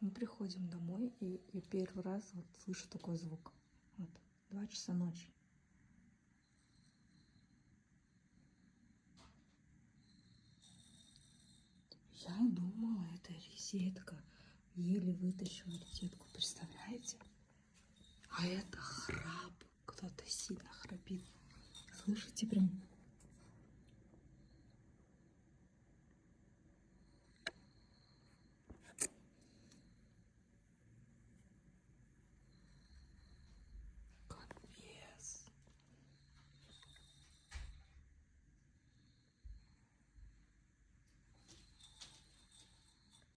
Мы приходим домой, и я первый раз вот слышу такой звук. Вот, 2 часа ночи. Я думала, это розетка. Еле вытащила розетку, представляете? А это храп. Кто-то сильно храпит. Слышите, прям